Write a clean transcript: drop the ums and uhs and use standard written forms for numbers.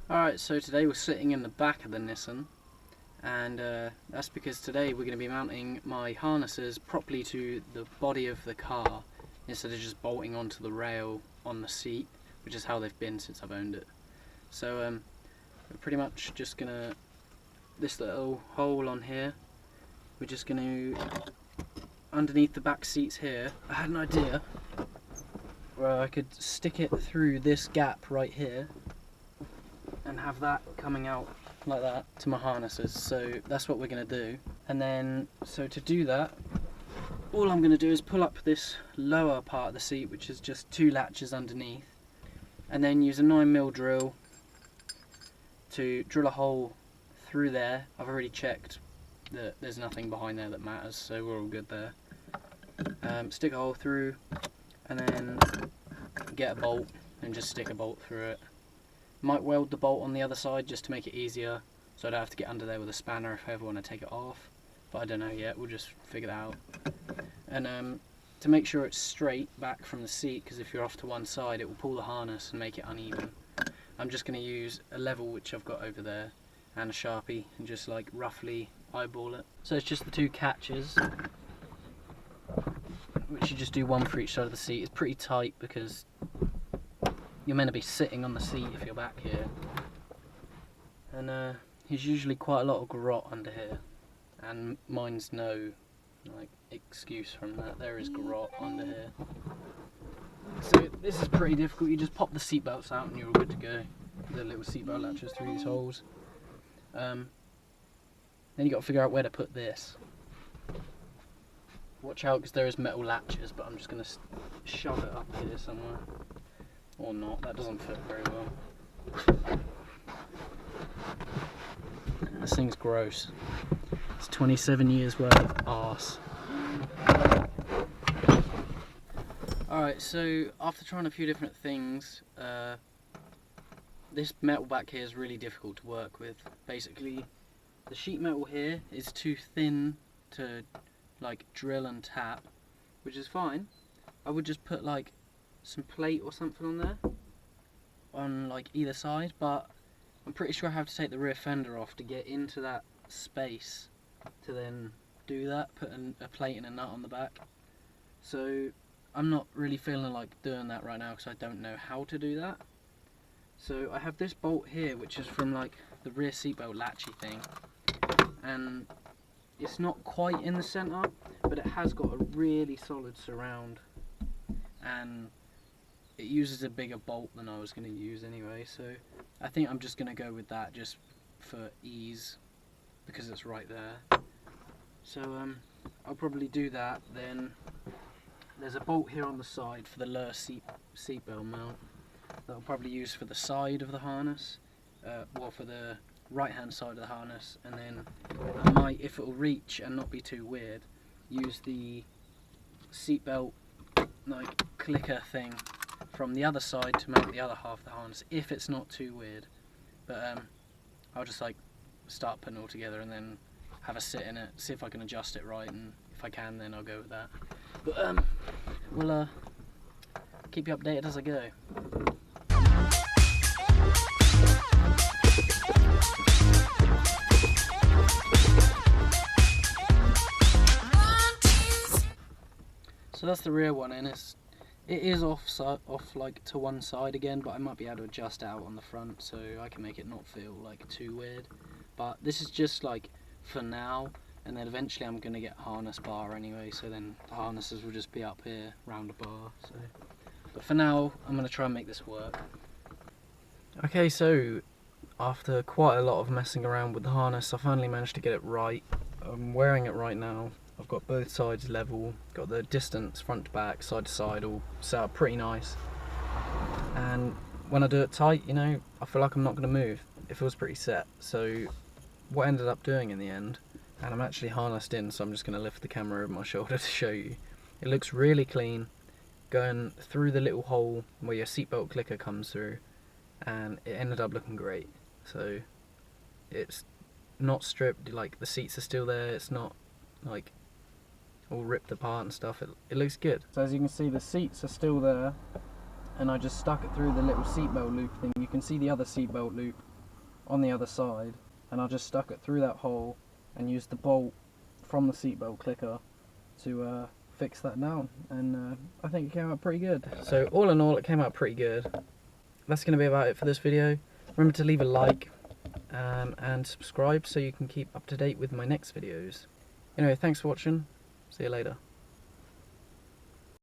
Alright, so today we're sitting in the back of the Nissan, and that's because today we're going to be mounting my harnesses properly to the body of the car instead of just bolting onto the rail on the seat, which is how they've been since I've owned it. So we're pretty much just going to, this little hole on here, we're just going to, underneath the back seats here, I had an idea where I could stick it through this gap right here and have that coming out like that to my harnesses. So that's what we're going to do. And then, so to do that, all I'm going to do is pull up this lower part of the seat, which is just two latches underneath, and then use a 9mm drill to drill a hole through there. I've already checked that there's nothing behind there that matters, so we're all good there. Stick a hole through, and then get a bolt and just stick a bolt through it. Might weld the bolt on the other side just to make it easier, so I don't have to get under there with a spanner if I ever want to take it off, but I don't know yet, we'll just figure that out. And to make sure it's straight back from the seat, because if you're off to one side it will pull the harness and make it uneven, I'm just going to use a level which I've got over there and a Sharpie and just like roughly eyeball it. So it's just the two catches, which you just do one for each side of the seat. It's pretty tight because you're meant to be sitting on the seat if you're back here, and there's usually quite a lot of garrote under here, and mine's no like excuse from that. There is garrote under here, so this is pretty difficult. You just pop the seat belts out and you're all good to go. The little seat belt latches through these holes. Then you got to figure out where to put this. Watch out because there is metal latches, but I'm just going to shove it up here somewhere. Or not, that doesn't fit very well. This thing's gross. It's 27 years worth of arse. Alright, so after trying a few different things, this metal back here is really difficult to work with. Basically, the sheet metal here is too thin to like drill and tap, which is fine. I would just put like some plate or something on there, on like either side, but I'm pretty sure I have to take the rear fender off to get into that space to then do that, put a plate and a nut on the back. So I'm not really feeling like doing that right now because I don't know how to do that. So I have this bolt here which is from like the rear seatbelt latchy thing, and it's not quite in the center, but it has got a really solid surround, and it uses a bigger bolt than I was going to use anyway, so I think I'm just going to go with that just for ease because it's right there. So I'll probably do that. Then there's a bolt here on the side for the lower seatbelt mount that I'll probably use for the side of the harness, or for the right hand side of the harness, and then I might, if it'll reach and not be too weird, use the seatbelt like clicker thing from the other side to mount the other half of the harness, if it's not too weird. But I'll just like start putting it all together and then have a sit in it, see if I can adjust it right, and if I can then I'll go with that. But we'll keep you updated as I go. So that's the rear one, and it is off like to one side again, but I might be able to adjust out on the front so I can make it not feel like too weird. But this is just like for now, and then eventually I'm gonna get a harness bar anyway, so then the harnesses will just be up here round the bar. So, but for now I'm gonna try and make this work. Okay, so after quite a lot of messing around with the harness, I finally managed to get it right. I'm wearing it right now. I've got both sides level, got the distance front to back, side to side, all set up pretty nice. And when I do it tight, you know, I feel like I'm not going to move. It feels pretty set. So what I ended up doing in the end, and I'm actually harnessed in, so I'm just going to lift the camera over my shoulder to show you. It looks really clean, going through the little hole where your seatbelt clicker comes through, and it ended up looking great. So it's not stripped, like the seats are still there, it's not like all ripped apart and stuff. It looks good. So as you can see, the seats are still there, and I just stuck it through the little seatbelt loop thing. You can see the other seatbelt loop on the other side, and I just stuck it through that hole and used the bolt from the seatbelt clicker to fix that down, and I think it came out pretty good. So all in all, it came out pretty good. That's going to be about it for this video. Remember to leave a like and subscribe so you can keep up to date with my next videos. Anyway, thanks for watching. See you later.